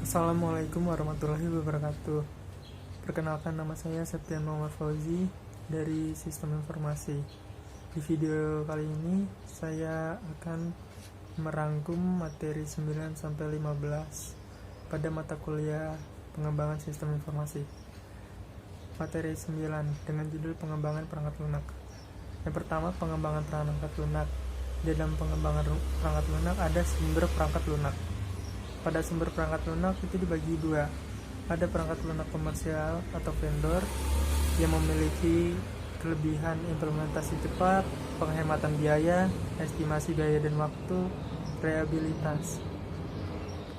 Assalamualaikum warahmatullahi wabarakatuh. Perkenalkan, nama saya Septian Muhammad Fauzi dari Sistem Informasi. Di video kali ini saya akan merangkum materi 9-15 pada mata kuliah Pengembangan Sistem Informasi. Materi 9 dengan judul Pengembangan Perangkat Lunak. Yang pertama, pengembangan perangkat lunak. Di dalam pengembangan perangkat lunak ada sumber perangkat lunak. Pada sumber perangkat lunak itu dibagi dua. Ada perangkat lunak komersial atau vendor yang memiliki kelebihan implementasi cepat, penghematan biaya, estimasi biaya dan waktu, reliabilitas.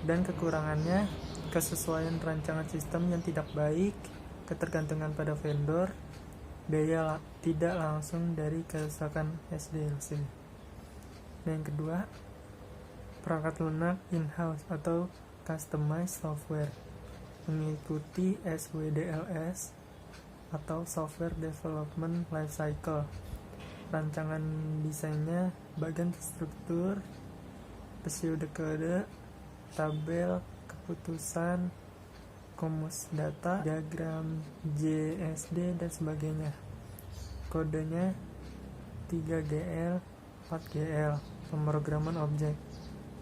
Dan kekurangannya, kesesuaian rancangan sistem yang tidak baik, ketergantungan pada vendor, biaya tidak langsung dari kerusakan SDLC. Dan yang kedua, perangkat lunak in-house atau customized software mengikuti SWDLS atau Software Development Lifecycle. Rancangan desainnya bagian struktur, pseudokode, tabel, keputusan, komus data, diagram JSD dan sebagainya. Kodenya 3GL, 4GL, pemrograman objek,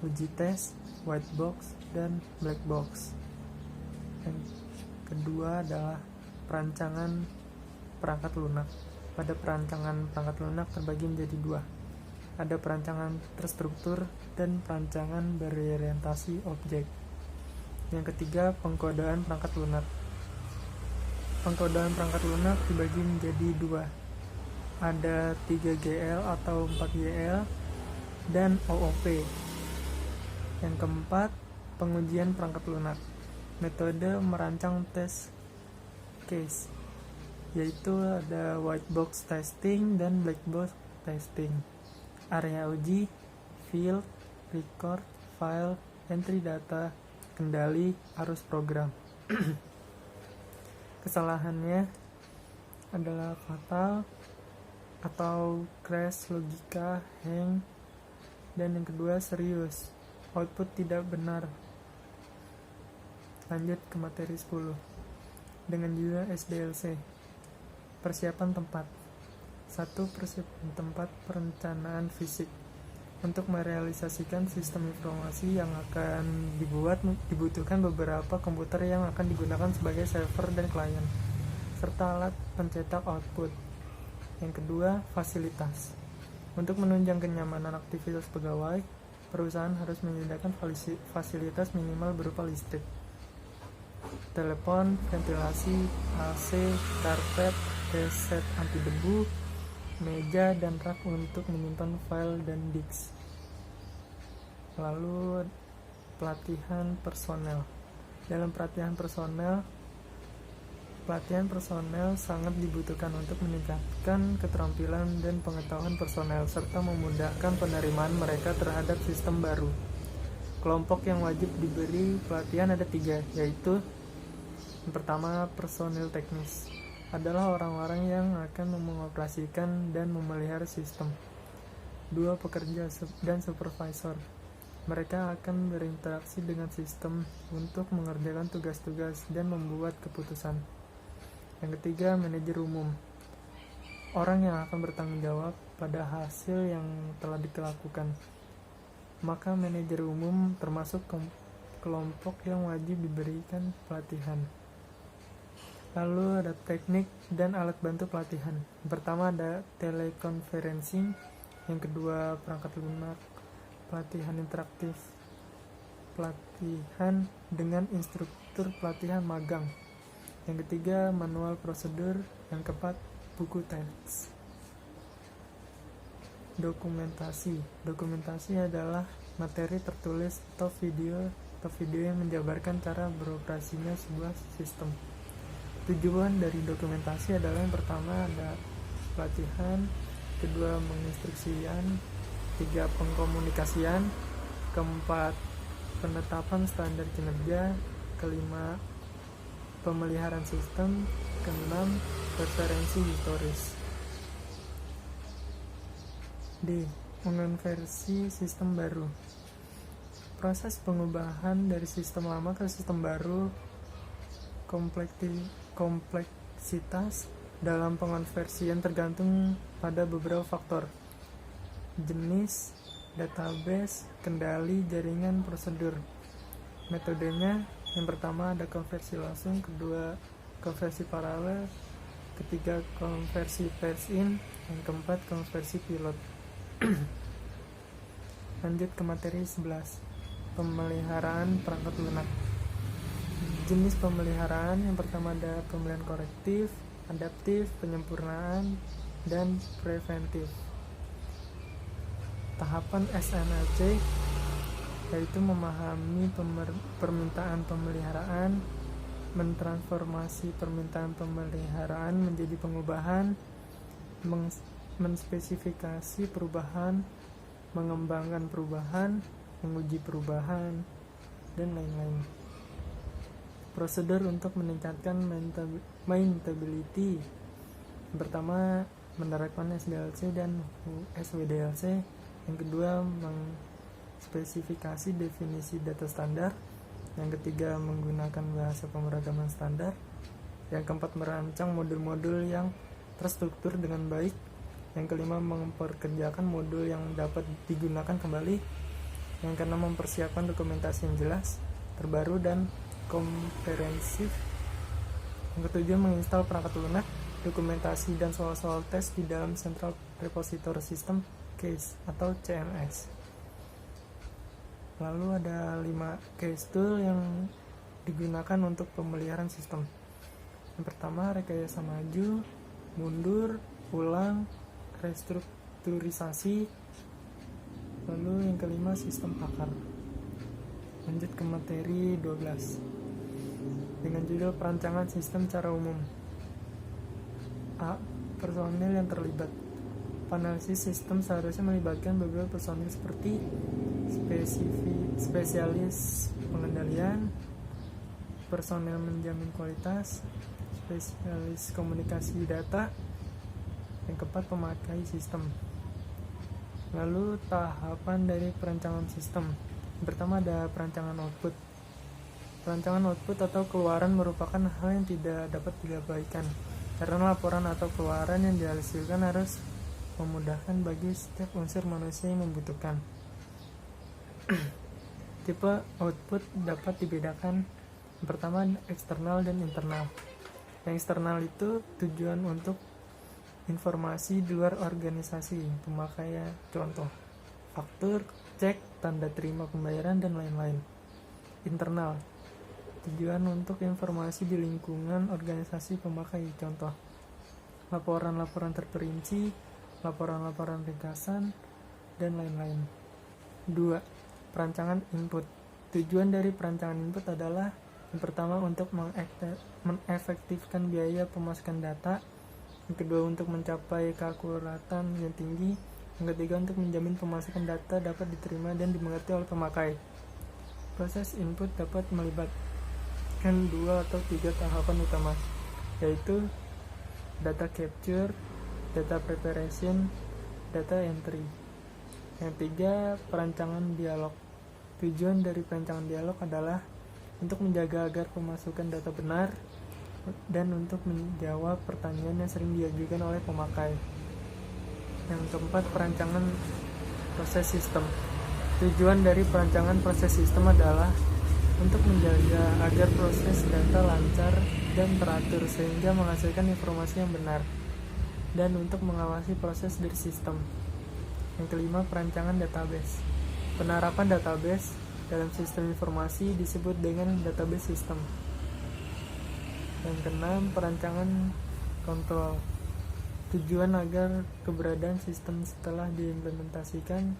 uji tes, white box, dan black box. Yang kedua adalah perancangan perangkat lunak. Pada perancangan perangkat lunak terbagi menjadi dua. Ada perancangan terstruktur dan perancangan berorientasi objek. Yang ketiga, pengkodaan perangkat lunak. Pengkodaan perangkat lunak dibagi menjadi dua. Ada 3GL atau 4GL dan OOP. Yang keempat, pengujian perangkat lunak. Metode merancang test case, yaitu ada white box testing dan black box testing. Area uji, field, record, file, entry data, kendali, arus program. Kesalahannya adalah fatal atau crash logika, hang, dan yang kedua serius, output tidak benar. Lanjut ke materi 10 dengan judul SDLC. Persiapan tempat. 1. Persiapan tempat perencanaan fisik. Untuk merealisasikan sistem informasi yang akan dibutuhkan beberapa komputer yang akan digunakan sebagai server dan klien, serta alat pencetak output. Yang kedua, fasilitas. Untuk menunjang kenyamanan aktivitas pegawai, perusahaan harus menyediakan fasilitas minimal berupa listrik, telepon, ventilasi, AC, karpet, headset anti debu, meja dan rak untuk menyimpan file dan disk. Lalu pelatihan personel. Dalam pelatihan personel sangat dibutuhkan untuk meningkatkan keterampilan dan pengetahuan personel serta memudahkan penerimaan mereka terhadap sistem baru. Kelompok yang wajib diberi pelatihan ada 3, yaitu yang pertama, personil teknis adalah orang-orang yang akan mengoperasikan dan memelihara sistem. 2. Pekerja dan supervisor. Mereka akan berinteraksi dengan sistem untuk mengerjakan tugas-tugas dan membuat keputusan. Yang ketiga, manajer umum. Orang yang akan bertanggung jawab pada hasil yang telah dilakukan. Maka manajer umum termasuk kelompok yang wajib diberikan pelatihan. Lalu ada teknik dan alat bantu pelatihan. Yang pertama ada teleconferencing, yang kedua perangkat lunak, pelatihan interaktif, pelatihan dengan instruktur pelatihan magang. Yang ketiga manual prosedur, yang keempat buku teks. Dokumentasi adalah materi tertulis atau video yang menjabarkan cara beroperasinya sebuah sistem. Tujuan dari dokumentasi adalah yang pertama ada pelatihan, kedua menginstruksikan, 3 pengkomunikasian, keempat penetapan standar kinerja, kelima pemeliharaan sistem, keenam referensi historis. D. Mengonversi sistem baru. Proses pengubahan dari sistem lama ke sistem baru, kompleksitas dalam pengonversian tergantung pada beberapa faktor: jenis database, kendali, jaringan, prosedur. Metodenya, yang pertama ada konversi langsung, kedua konversi paralel, ketiga konversi phase-in, yang keempat konversi pilot. Lanjut ke materi 11, pemeliharaan perangkat lunak. Jenis pemeliharaan, yang pertama ada pemeliharaan korektif, adaptif, penyempurnaan, dan preventif. Tahapan SNLC yaitu memahami permintaan pemeliharaan, mentransformasi permintaan pemeliharaan menjadi pengubahan, menspesifikasi perubahan, mengembangkan perubahan, menguji perubahan, dan lain-lain. Prosedur untuk meningkatkan maintainability. Yang pertama, menerapkan SDLC dan SWDLC. Yang kedua, mengspesifikasi definisi data standar. Yang ketiga, menggunakan bahasa pemrograman standar. Yang keempat, merancang modul-modul yang terstruktur dengan baik. Yang kelima, memperkerjakan modul yang dapat digunakan kembali. Yang keenam, mempersiapkan dokumentasi yang jelas, terbaru, dan komprehensif. Yang ketujuh, menginstal perangkat lunak, dokumentasi, dan soal-soal tes di dalam Central Repository System Case atau CMS. Lalu ada 5 case tool yang digunakan untuk pemeliharaan sistem. Yang pertama, rekayasa maju, mundur, ulang, restrukturisasi. Lalu yang kelima, sistem pakar. Lanjut ke materi 12 dengan judul perancangan sistem secara umum. A. Personil yang terlibat. Analisis sistem seharusnya melibatkan beberapa personil seperti spesialis pengendalian, personel menjamin kualitas, spesialis komunikasi data, yang keempat pemakai sistem. Lalu tahapan dari perancangan sistem. Yang pertama ada perancangan output. Perancangan output atau keluaran merupakan hal yang tidak dapat diabaikan, karena laporan atau keluaran yang dihasilkan harus memudahkan bagi setiap unsur manusia yang membutuhkan. Tipe output dapat dibedakan. Yang pertama, eksternal dan internal. Yang eksternal itu tujuan untuk informasi di luar organisasi, pemakaian, contoh faktur, cek, tanda terima pembayaran, dan lain-lain. Internal, tujuan untuk informasi di lingkungan organisasi pemakai, contoh laporan-laporan terperinci, laporan-laporan ringkasan, dan lain-lain. 2. Perancangan input. Tujuan dari perancangan input adalah yang pertama untuk mengefektifkan biaya pemasukan data, yang kedua untuk mencapai keakuratan yang tinggi, yang ketiga untuk menjamin pemasukan data dapat diterima dan dimengerti oleh pemakai. Proses input dapat melibatkan 2 atau 3 tahapan utama, yaitu data capture, data preparation, data entry. Yang 3, perancangan dialog. Tujuan dari perancangan dialog adalah untuk menjaga agar pemasukan data benar dan untuk menjawab pertanyaan yang sering diajukan oleh pemakai. Yang keempat, perancangan proses sistem. Tujuan dari perancangan proses sistem adalah untuk menjaga agar proses data lancar dan teratur sehingga menghasilkan informasi yang benar, dan untuk mengawasi proses dari sistem. Yang kelima, perancangan database. Penerapan database dalam sistem informasi disebut dengan database system. Yang keenam, perancangan kontrol. Tujuan agar keberadaan sistem setelah diimplementasikan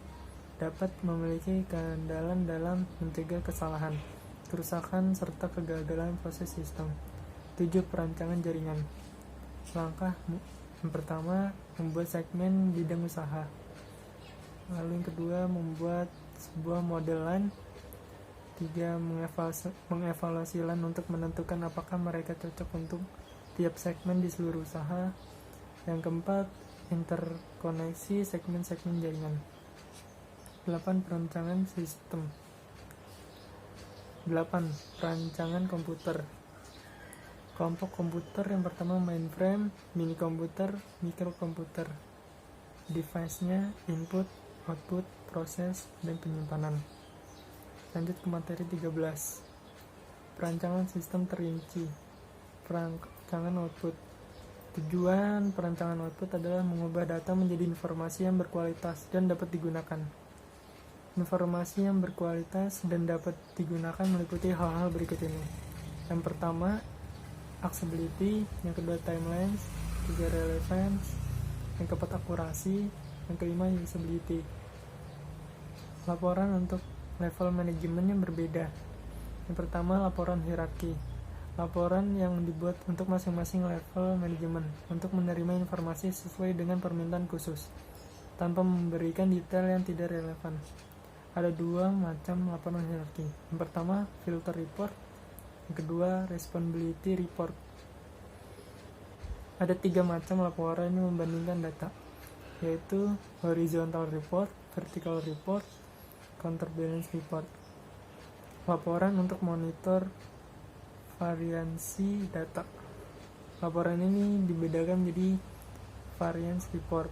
dapat memiliki keandalan dalam mencegah kesalahan, kerusakan, serta kegagalan proses sistem. 7. Perancangan jaringan. Langkah yang pertama, membuat segmen bidang usaha. Lalu yang kedua, membuat sebuah model LAN. 3. Mengevaluasi LAN untuk menentukan apakah mereka cocok untuk tiap segmen di seluruh usaha. Yang keempat, interkoneksi segmen-segmen jaringan. 8. Perancangan sistem. 8. Perancangan komputer. Kelompok komputer yang pertama mainframe, mini komputer, mikrokomputer. Device-nya input, output, proses, dan penyimpanan. Lanjut ke materi 13. Perancangan sistem terinci. Perancangan output. Tujuan perancangan output adalah mengubah data menjadi informasi yang berkualitas dan dapat digunakan. Informasi yang berkualitas dan dapat digunakan meliputi hal-hal berikut ini. Yang pertama, accessibility, yang kedua timelines, ketiga relevance, yang keempat akurasi, yang kelima usability. Laporan untuk level manajemen yang berbeda. Yang pertama, laporan hierarki. Laporan yang dibuat untuk masing-masing level manajemen untuk menerima informasi sesuai dengan permintaan khusus, tanpa memberikan detail yang tidak relevan. Ada dua macam laporan hierarki. Yang pertama, filter report. Yang kedua, responsibility report. Ada 3 macam laporan yang membandingkan data, yaitu horizontal report, vertical report, counterbalance report. Laporan untuk monitor variansi data. Laporan ini dibedakan menjadi variance report,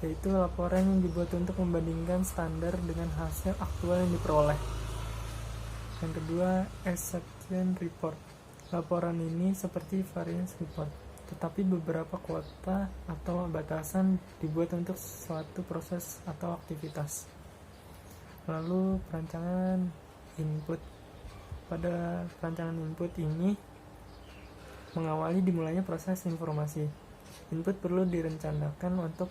yaitu laporan yang dibuat untuk membandingkan standar dengan hasil aktual yang diperoleh. Yang kedua, exception report. Laporan ini seperti variance report, tetapi beberapa kuota atau batasan dibuat untuk suatu proses atau aktivitas. Lalu perancangan input. Pada perancangan input ini mengawali dimulainya proses informasi. Input perlu direncanakan untuk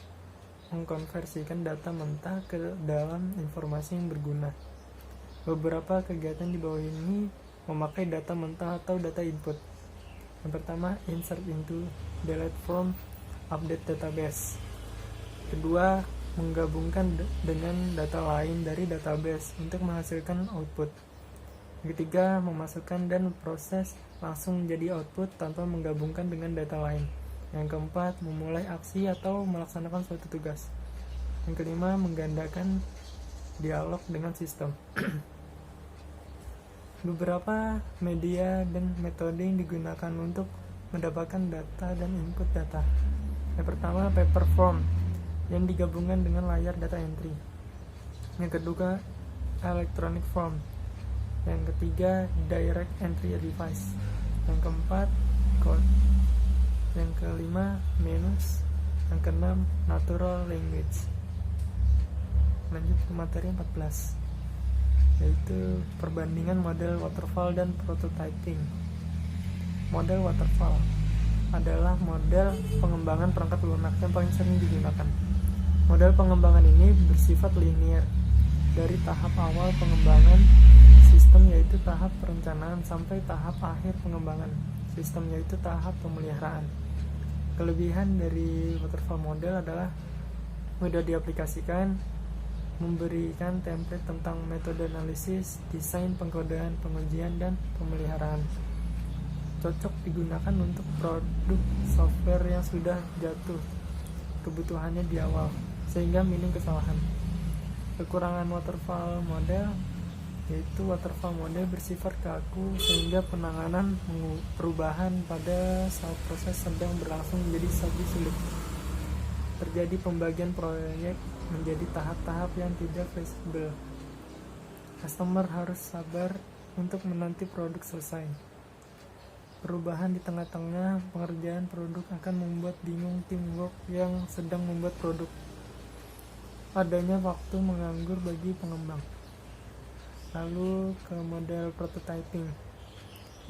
mengkonversikan data mentah ke dalam informasi yang berguna. Beberapa kegiatan di bawah ini memakai data mentah atau data input. Yang pertama, insert into, delete from, update database. Kedua, menggabungkan dengan data lain dari database untuk menghasilkan output. Yang ketiga, memasukkan dan proses langsung menjadi output tanpa menggabungkan dengan data lain. Yang keempat, memulai aksi atau melaksanakan suatu tugas. Yang kelima, menggandakan dialog dengan sistem. Beberapa media dan metode yang digunakan untuk mendapatkan data dan input data. Yang pertama, paper form yang digabungkan dengan layar data entry. Yang kedua, electronic form. Yang ketiga, direct entry device. Yang keempat, code. Yang kelima, menus. Yang keenam, natural language. Lanjut ke materi 14, yaitu perbandingan model waterfall dan prototyping. Model waterfall adalah model pengembangan perangkat lunak yang paling sering digunakan. Model pengembangan ini bersifat linear dari tahap awal pengembangan sistem, yaitu tahap perencanaan, sampai tahap akhir pengembangan sistem, yaitu tahap pemeliharaan. Kelebihan dari waterfall model adalah mudah diaplikasikan, memberikan template tentang metode analisis, desain, pengkodean, pengujian, dan pemeliharaan. Cocok digunakan untuk produk software yang sudah jatuh kebutuhannya di awal, sehingga minim kesalahan. Kekurangan waterfall model yaitu waterfall model bersifat kaku, sehingga penanganan perubahan pada saat proses sedang berlangsung menjadi sangat sulit. Terjadi pembagian proyek menjadi tahap-tahap yang tidak fleksibel. Customer harus sabar untuk menanti produk selesai. Perubahan di tengah-tengah pengerjaan produk akan membuat bingung teamwork yang sedang membuat produk. Adanya waktu menganggur bagi pengembang. Lalu ke model prototyping,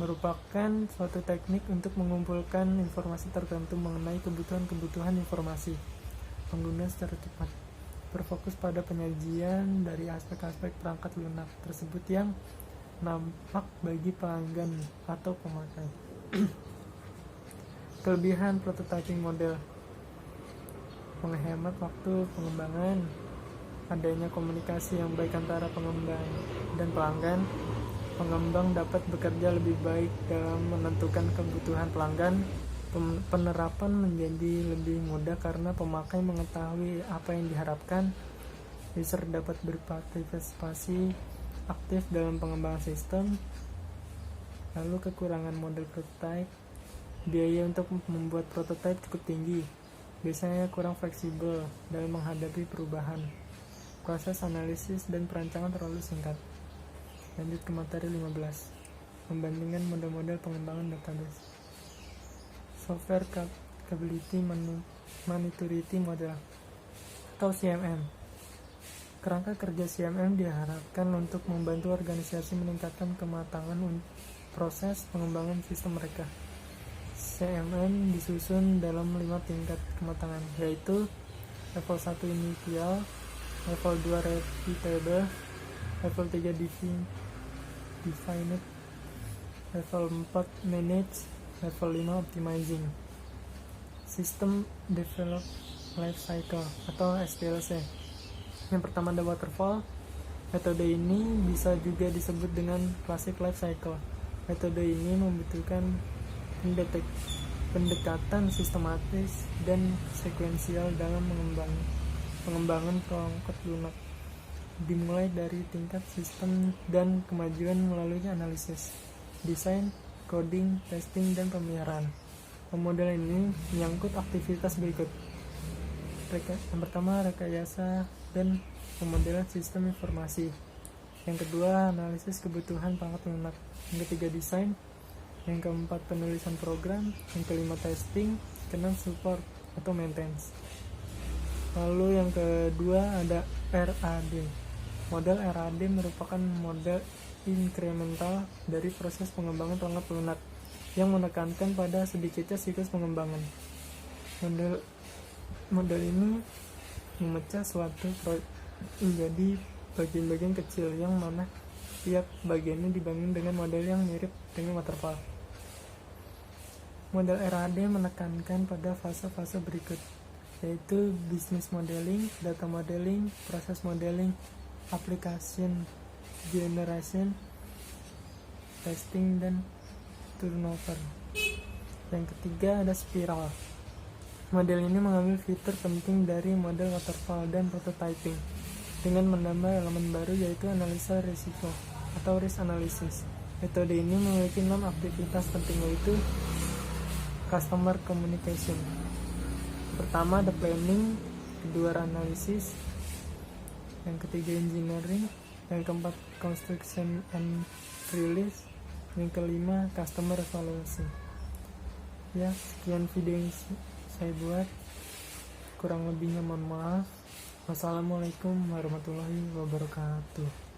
merupakan suatu teknik untuk mengumpulkan informasi tertentu mengenai kebutuhan informasi pengguna secara cepat, berfokus pada penyajian dari aspek-aspek perangkat lunak tersebut yang nampak bagi pelanggan atau pemakai. Kelebihan prototyping model: menghemat waktu pengembangan, adanya komunikasi yang baik antara pengembang dan pelanggan. Pengembang dapat bekerja lebih baik dalam menentukan kebutuhan pelanggan. Penerapan menjadi lebih mudah karena pemakai mengetahui apa yang diharapkan. User dapat berpartisipasi aktif dalam pengembangan sistem. Lalu kekurangan model prototype, biaya untuk membuat prototipe cukup tinggi, biasanya kurang fleksibel dalam menghadapi perubahan. Proses analisis dan perancangan terlalu singkat. Lanjut ke materi 15. Membandingkan model-model pengembangan database. Software Capability Maturity Model atau CMM. Kerangka kerja CMM diharapkan untuk membantu organisasi meningkatkan kematangan proses pengembangan sistem mereka. CMM disusun dalam 5 tingkat kematangan, yaitu level 1 initial, level 2 repeatable, level 3 defined, level 4 manage, level 5 optimizing. System Develop Life Cycle atau SDLC. Yang pertama ada waterfall. Metode ini bisa juga disebut dengan classic life cycle. Metode ini membutuhkan pendekatan sistematis dan sekuensial dalam pengembangan perangkat lunak, dimulai dari tingkat sistem dan kemajuan melalui analisis, desain, coding, testing, dan pemeliharaan. Model ini menyangkut aktivitas berikut. Yang pertama, rekayasa dan pemodelan sistem informasi. Yang kedua, analisis kebutuhan perangkat lunak. Yang ketiga, desain. Yang keempat, penulisan program. Yang kelima, testing. Keenam, support atau maintenance. Lalu yang kedua ada RAD. Model RAD merupakan model inkremental dari proses pengembangan perangkat lunak yang menekankan pada sedikitnya siklus pengembangan. Model ini memecah suatu menjadi bagian-bagian kecil yang mana tiap bagiannya dibangun dengan model yang mirip dengan waterfall. Model RAD menekankan pada fase-fase berikut, yaitu business modeling, data modeling, proses modeling, application generation, testing, dan turnover. Yang ketiga ada spiral. Model ini mengambil fitur penting dari model waterfall dan prototyping dengan menambah elemen baru, yaitu analisa risiko atau risk analysis. Metode ini memiliki 6 aktivitas penting, yaitu customer communication. Pertama ada planning, kedua analisis, yang ketiga engineering, yang keempat construction and release, yang kelima customer evaluation. Ya, sekian video yang saya buat, kurang lebihnya mohon maaf. Wassalamualaikum warahmatullahi wabarakatuh.